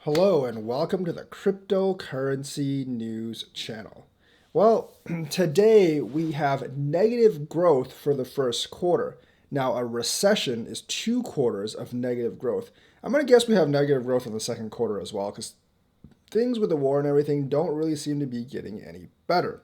Hello and welcome to the Cryptocurrency News channel. Well, today we have negative growth for the first quarter. Now, a recession is 2 quarters of negative growth. I'm going to guess we have negative growth in the second quarter as well because things with the war and everything don't really seem to be getting any better.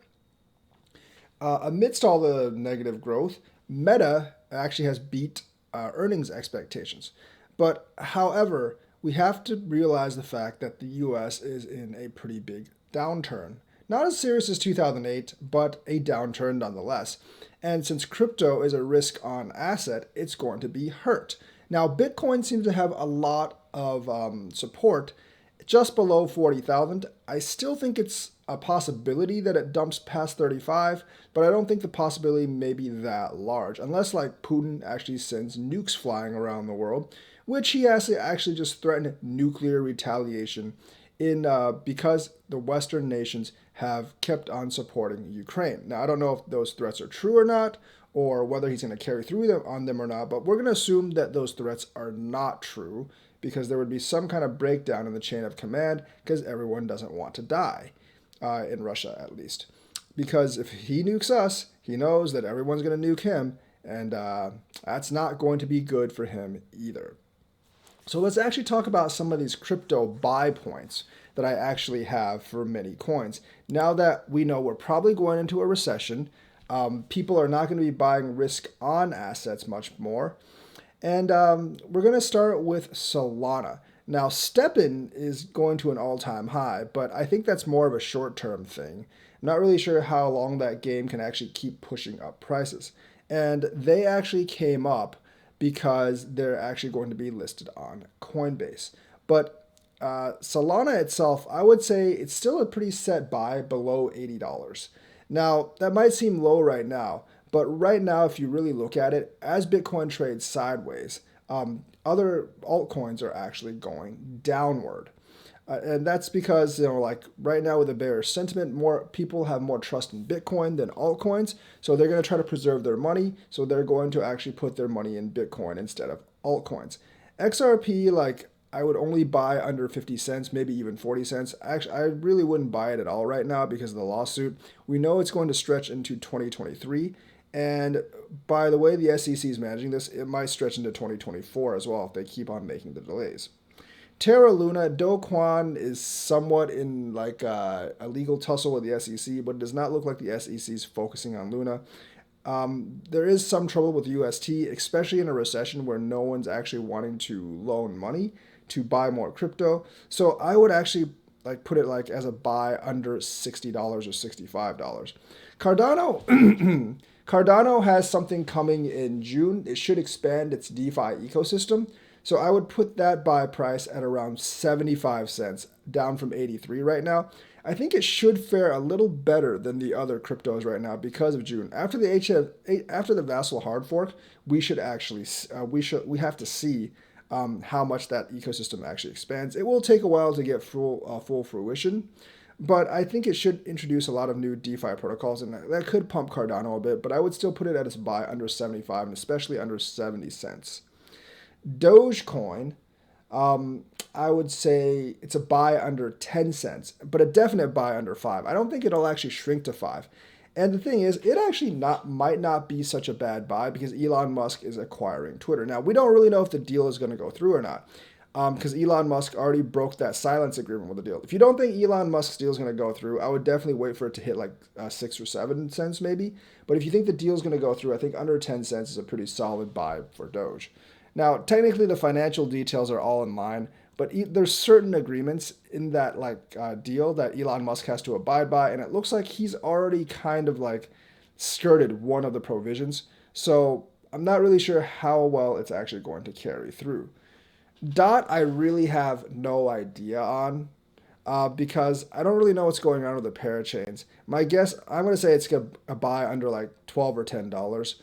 Amidst all the negative growth, Meta actually has beat earnings expectations. But however, we have to realize the fact that the US is in a pretty big downturn. Not as serious as 2008, but a downturn nonetheless. And since crypto is a risk on asset, it's going to be hurt. Now, Bitcoin seems to have a lot of support just below 40,000. I still think it's a possibility that it dumps past 35, but I don't think the possibility may be that large, unless like Putin actually sends nukes flying around the world, which he has to actually just threaten nuclear retaliation in because the Western nations have kept on supporting Ukraine. Now, I don't know if those threats are true or not, or whether he's going to carry through them on them or not, but we're going to assume that those threats are not true because there would be some kind of breakdown in the chain of command because everyone doesn't want to die, in Russia at least. Because if he nukes us, he knows that everyone's going to nuke him, and that's not going to be good for him either. So let's actually talk about some of these crypto buy points that I actually have for many coins. Now that we know we're probably going into a recession, people are not going to be buying risk on assets much more. And we're going to start with Solana. Now, Steppen is going to an all-time high, but I think that's more of a short-term thing. I'm not really sure how long that game can actually keep pushing up prices. And they actually came up because they're actually going to be listed on Coinbase. But Solana itself, I would say it's still a pretty set buy below $80. Now, that might seem low right now, but right now, if you really look at it, as Bitcoin trades sideways, other altcoins are actually going downward. And that's because, like right now with the bearish sentiment, more people have more trust in Bitcoin than altcoins. So they're going to try to preserve their money. So they're going to actually put their money in Bitcoin instead of altcoins. XRP, like I would only buy under 50 cents, maybe even 40 cents. Actually, I really wouldn't buy it at all right now because of the lawsuit. We know it's going to stretch into 2023. And by the way the SEC is managing this, it might stretch into 2024 as well if they keep on making the delays. Terra Luna, Dogecoin is somewhat in like a legal tussle with the SEC, but it does not look like the SEC is focusing on Luna. There is some trouble with UST, especially in a recession where no one's actually wanting to loan money to buy more crypto. So I would actually like put it like as a buy under $60 or $65. Cardano, Cardano has something coming in June. It should expand its DeFi ecosystem. So I would put that buy price at around 75 cents, down from 83 right now. I think it should fare a little better than the other cryptos right now because of June. After the Vassal hard fork, we should actually we have to see how much that ecosystem actually expands. It will take a while to get full fruition, but I think it should introduce a lot of new DeFi protocols, and that could pump Cardano a bit. But I would still put it at its buy under 75, and especially under 70 cents. Dogecoin, I would say it's a buy under 10 cents, but a definite buy under 5. I don't think it'll actually shrink to 5. And the thing is, it actually might not be such a bad buy because Elon Musk is acquiring Twitter. Now, we don't really know if the deal is going to go through or not because Elon Musk already broke that silence agreement with the deal. If you don't think Elon Musk's deal is going to go through, I would definitely wait for it to hit like 6 or 7 cents maybe. But if you think the deal is going to go through, I think under 10 cents is a pretty solid buy for Doge. Now, technically, the financial details are all in line, but there's certain agreements in that deal that Elon Musk has to abide by, and it looks like he's already kind of like skirted one of the provisions. So I'm not really sure how well it's actually going to carry through. Dot, I really have no idea on because I don't really know what's going on with the parachains. My guess, I'm going to say it's a buy under like $12 or $10.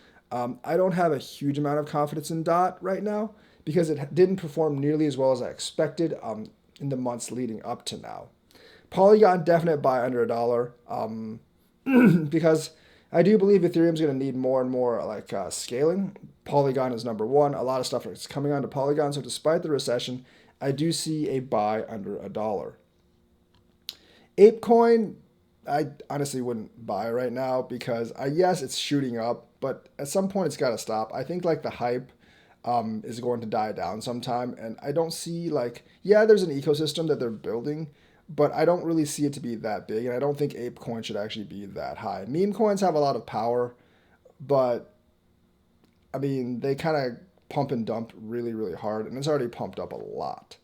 I don't have a huge amount of confidence in Dot right now because it didn't perform nearly as well as I expected in the months leading up to now. Polygon, definite buy under $1 because I do believe Ethereum's going to need more and more scaling. Polygon is number one. A lot of stuff is coming onto Polygon. So despite the recession, I do see a buy under $1. ApeCoin, I honestly wouldn't buy right now because yes, it's shooting up, but at some point it's got to stop. I think like the hype is going to die down sometime, and I don't see like, yeah, there's an ecosystem that they're building, but I don't really see it to be that big, and I don't think ApeCoin should actually be that high. Meme coins have a lot of power, but I mean they kind of pump and dump really really hard, and it's already pumped up a lot.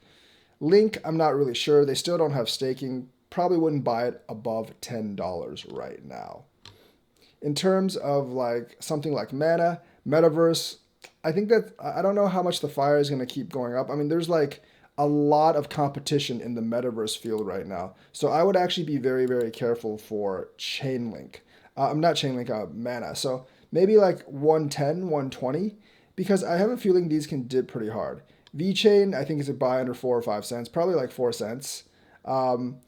Link, I'm not really sure. They still don't have staking. Probably wouldn't buy it above $10 right now. In terms of like something like Mana, Metaverse, I think that I don't know how much the fire is going to keep going up. I mean, there's like a lot of competition in the Metaverse field right now. So I would actually be very, very careful for Chainlink. I'm not Chainlink, Mana. So maybe like 110, 120, because I have a feeling these can dip pretty hard. VeChain, I think is a buy under 4 or 5 cents, probably like 4 cents. Um,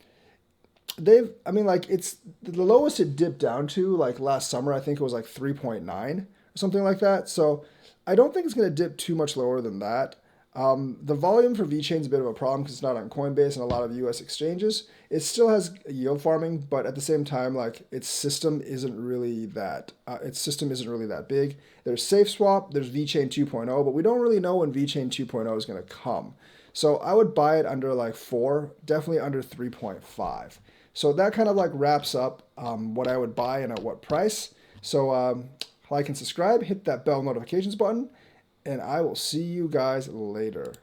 I mean, like it's the lowest it dipped down to like last summer. I think it was like 3.9 or something like that. So I don't think it's going to dip too much lower than that. The volume for VeChain is a bit of a problem because it's not on Coinbase and a lot of U.S. exchanges. It still has yield farming, but at the same time, like its system isn't really that. Big. There's SafeSwap, there's VeChain 2.0, but we don't really know when VeChain 2.0 is going to come. So I would buy it under like 4, definitely under 3.5. So that kind of like wraps up what I would buy and at what price. So like and subscribe, hit that bell notifications button, and I will see you guys later.